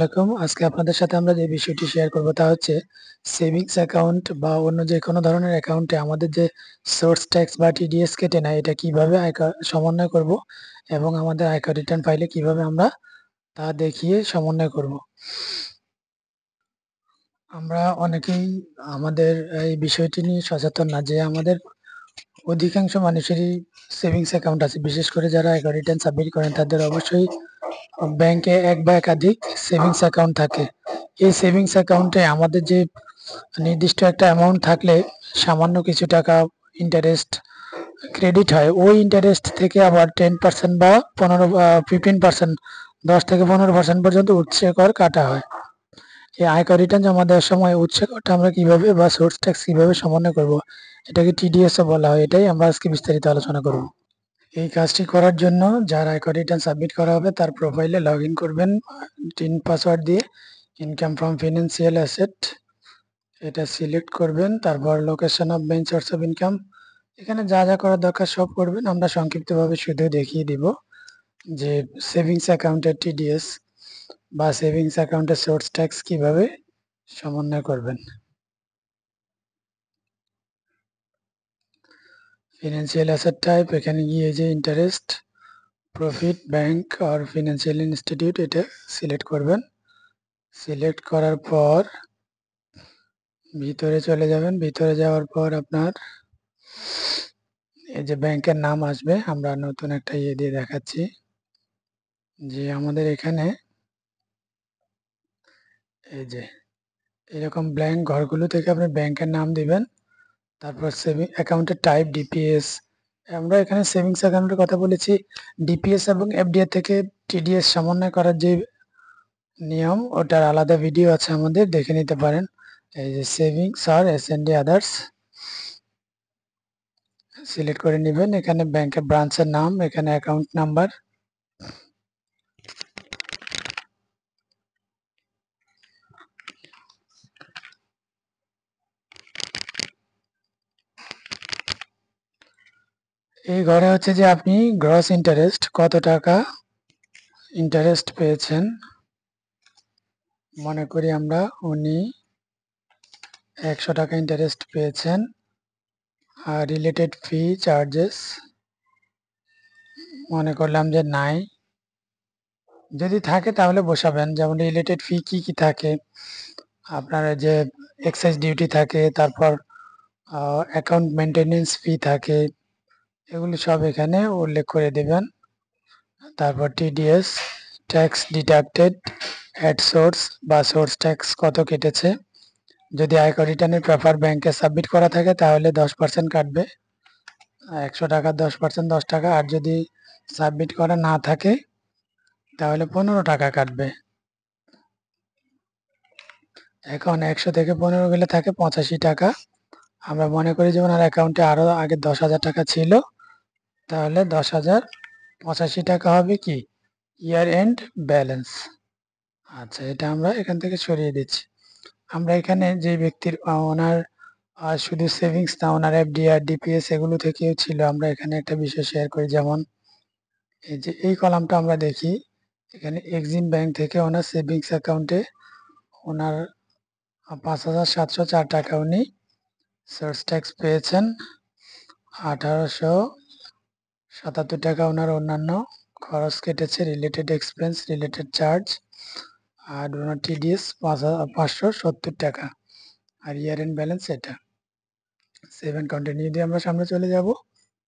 আলাইকুম। আজকে আপনাদের সাথে আমরা যে বিষয়টি শেয়ার করব তা হচ্ছে সেভিংস অ্যাকাউন্ট বা অন্য যে কোনো ধরনের অ্যাকাউন্টে আমাদের যে সোর্স ট্যাক্স বা টিডিএস কেটে নেয় এটা কিভাবে আয়কর সমন্বয় করব এবং আমাদের আয়কর রিটার্ন ফাইলে কিভাবে আমরা তা দেখিয়ে সমন্বয় করব। আমরা অনেকেই আমাদের এই বিষয়টি নিয়ে সচেতন না যে আমাদের অধিকাংশ মানুষেরই সেভিংস অ্যাকাউন্ট আছে, বিশেষ করে যারা আয়কর রিটার্ন সাবমিট করেন তাদের অবশ্যই ব্যাংকে এক বা একাধিক সেভিংস অ্যাকাউন্ট থাকে। এই সেভিংস অ্যাকাউন্টে আমাদের যে নির্দিষ্ট একটা অ্যামাউন্ট থাকলে সামান্য কিছু টাকা ইন্টারেস্ট ক্রেডিট হয়, ওই ইন্টারেস্ট থেকে আবার 10% বা 15%, 10 থেকে 15% পর্যন্ত উৎসে কর কাটা হয়। এই আয়কর রিটার্ন জমা দেওয়ার সময় উৎসে করটা আমরা কিভাবে বা সোর্স ট্যাক্স কিভাবে সমন্বয় করব, এটাকে টিডিএসও বলা হয়। এটাই আমরা আজকে বিস্তারিত আলোচনা করব। এই কাজটি করার জন্য যার আয়কর রিটার্ন সাবমিট করা হবে তার প্রোফাইলে লগ ইন করবেন টিন পাসওয়ার্ড দিয়ে। ইনকাম ফ্রম ফিনান্সিয়াল অ্যাসেট এটা সিলেক্ট করবেন, তারপর location of main source of income, এখানে যা যা করার দরকার সব করবেন। আমরা সংক্ষিপ্তভাবে শুধু দেখিয়ে দিব যে সেভিংস অ্যাকাউন্টের টিডিএস বা সেভিংস অ্যাকাউন্টের সোর্স ট্যাক্স কিভাবে সমন্বয় করবেন। ফিনান্সিয়াল অ্যাসেট টাইপ, এখানে গিয়ে যে ইন্টারেস্ট, প্রফিট, ব্যাংক আর ফিনান্সিয়াল ইনস্টিটিউট এটা সিলেক্ট করবেন। সিলেক্ট করার পর ভিতরে চলে যাবেন। ভিতরে যাওয়ার পর আপনার এই যে ব্যাংকের নাম আসবে, আমরা নতুন একটা ইয়ে দিয়ে দেখাচ্ছি যে আমাদের এখানে এই যে এরকম ব্ল্যাঙ্ক ঘরগুলো থেকে আপনি ব্যাংকের নাম দিবেন, তারপর সেভিং অ্যাকাউন্টের টাইপ ডিপিএস। আমরা এখানে সেভিংস অ্যাকাউন্টের কথা বলেছি। ডিপিএস এবং এফডিআর থেকে টিডিএস সমন্বয় করার যে নিয়ম, ওটার আলাদা ভিডিও আছে আমাদের, দেখে নিতে পারেন। এই যে সেভিংস আর এসএনডি আদার্স সিলেক্ট করে নেবেন। এখানে ব্যাংকের ব্রাঞ্চের নাম, এখানে অ্যাকাউন্ট নাম্বার, এই ঘরে হচ্ছে যে আপনি গ্রস ইন্টারেস্ট কত টাকা ইন্টারেস্ট পেয়েছেন। মনে করি আমরা উনি 100 টাকা ইন্টারেস্ট পেয়েছেন। আর রিলেটেড ফি চার্জেস মনে করলাম যে নাই, যদি থাকে তাহলে বসাবেন। যেমন রিলেটেড ফি কি কি থাকে, আপনার যে এক্সাইজ ডিউটি থাকে, তারপর অ্যাকাউন্ট মেনটেনেন্স ফি থাকে, এগুলি সব এখানে উল্লেখ করে দেবেন। তারপর TDS, tax deducted, at source বা সোর্স ট্যাক্স কত কেটেছে। যদি আয়কর রিটার্নের পেপার ব্যাংকে সাবমিট করা থাকে তাহলে 10% কাটবে, 100 টাকার 10% 10 টাকা। আর যদি সাবমিট করা না থাকে তাহলে 15 টাকা কাটবে। এখন 100 থেকে 15 গেলে থাকে 85 টাকা। আমরা মনে করি যে ওনার অ্যাকাউন্টে আরো আগে 10,000 টাকা ছিল, তাহলে 10,085 টাকা হবে কি ইয়ার এন্ড ব্যালেন্স। আচ্ছা, এটা আমরা এখান থেকে সরিয়ে দিচ্ছি। আমরা এখানে যে ব্যক্তির ওনার শুধু সেভিংস না, ওনার এফডি আর ডিপিএস এগুলো থেকেও ছিল, আমরা এখানে একটা বিষয় শেয়ার করি। যেমন এই যে এই কলামটা আমরা দেখি, এখানে এক্সিম ব্যাংক থেকে ওনার সেভিংস অ্যাকাউন্টে ওনার 5,704 টাকা উনি সোর্স ট্যাক্স পেয়েছেন। 1,877 টাকা ওনার অন্যান্য খরচ কেটেছে, রিলেটেড এক্সপেন্স, রিলেটেড চার্জ, আর ওনার টিডিএস 570 টাকা। আর ইয়ার এন্ড ব্যালেন্স এটা। সেভেন কন্টিনিউ দিয়ে আমরা সামনে চলে যাব।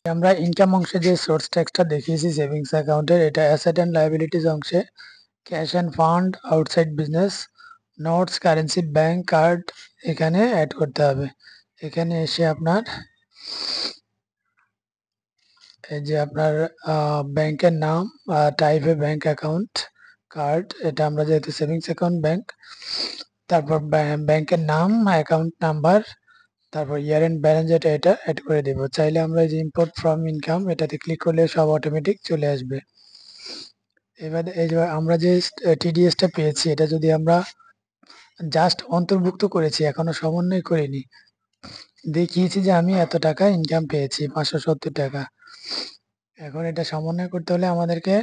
আমরা ইনকাম অংশে যে সোর্স ট্যাক্সটা দেখিয়েছি সেভিংস অ্যাকাউন্টের, এটা অ্যাসেট অ্যান্ড লায়াবিলিটিস অংশে cash and fund, outside business, notes, currency, bank card এখানে অ্যাড করতে হবে। এখানে এসে আপনার এই যে আপনার ব্যাংকের নাম, টাইপে ব্যাংক অ্যাকাউন্ট, কার্ড, এটা আমরা যেহেতু সেভিংস অ্যাকাউন্ট ব্যাংক, তারপর ব্যাংকের নাম, অ্যাকাউন্ট নাম্বার, তারপর ইয়ার এন্ড ব্যালেন্স যেটা এটা অ্যাড করে দেব। চাইলে আমরা এই যে ইম্পোর্ট ফ্রম ইনকাম এটাতে ক্লিক করলে সব অটোমেটিক চলে আসবে। এবারে এই যে আমরা যে টিডিএসটা পেয়েছি এটা যদি আমরা জাস্ট অন্তর্ভুক্ত করেছি, এখনো সমন্বয় করিনি, দেখিয়েছি যে আমি এত টাকা ইনকাম পেয়েছি 570 টাকা, এখন এটা সমন্বয় করতে হলে আমাদেরকে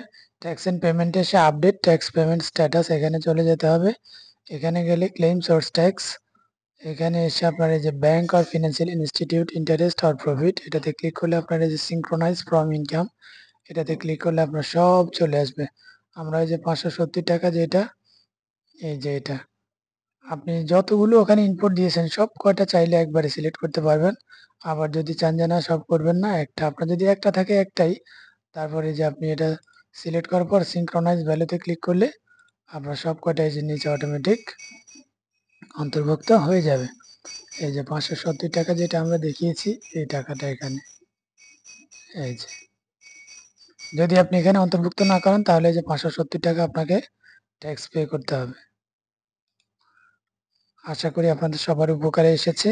ট্যাক্স এন্ড পেমেন্টে এসে আপডেট ট্যাক্স পেমেন্ট স্ট্যাটাস এখানে চলে যেতে হবে। এখানে গেলে ক্লেম সোর্স ট্যাক্স, এখানে এসে আপনার এই যে ব্যাংক আর ফিনান্সিয়াল ইনস্টিটিউট ইন্টারেস্ট আর প্রফিট এটাতে ক্লিক করলে আপনার এই যে সিঙ্ক্রোনাইজ ফ্রম ইনকাম এটাতে ক্লিক করলে আপনার সব চলে আসবে। আমরা এই যে 570 টাকা যেটা, এই যে এটা আপনি যতগুলো ওখানে ইনপুট দিয়েছেন সব কয়টা চাইলে একবারে সিলেক্ট করতে পারবেন। আবার যদি চান যে না সব করবেন না, একটা আপনার যদি একটা থাকে একটাই, তারপরে যে আপনি এটা সিলেক্ট করার পর সিঙ্ক্রোনাইজ ভ্যালুতে ক্লিক করলে আপনার সব কয়টা এই যে নিচে অটোমেটিক অন্তর্ভুক্ত হয়ে যাবে। এই যে 570 টাকা যেটা আমরা দেখিয়েছি এই টাকাটা এখানে, এই যে যদি আপনি এখানে অন্তর্ভুক্ত না করেন তাহলে এই যে 570 টাকা আপনাকে ট্যাক্স পে করতে হবে। আশা করি আপনাদের সবার উপকারে এসেছে।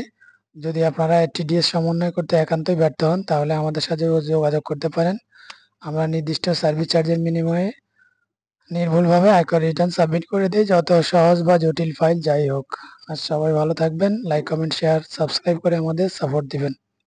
যদি আপনারা টিডিএস সমন্বয় করতে একান্তই ব্যর্থ হন তাহলে আমাদের সাথে যোগাযোগ করতে পারেন। আমরা নির্দিষ্ট সার্ভিস চার্জের বিনিময়ে নির্ভুলভাবে আয়কর রিটার্ন সাবমিট করে দিই, যত সহজ বা জটিল ফাইল যাই হোক। আর সবাই ভালো থাকবেন, লাইক কমেন্ট শেয়ার সাবস্ক্রাইব করে আমাদের সাপোর্ট দিবেন।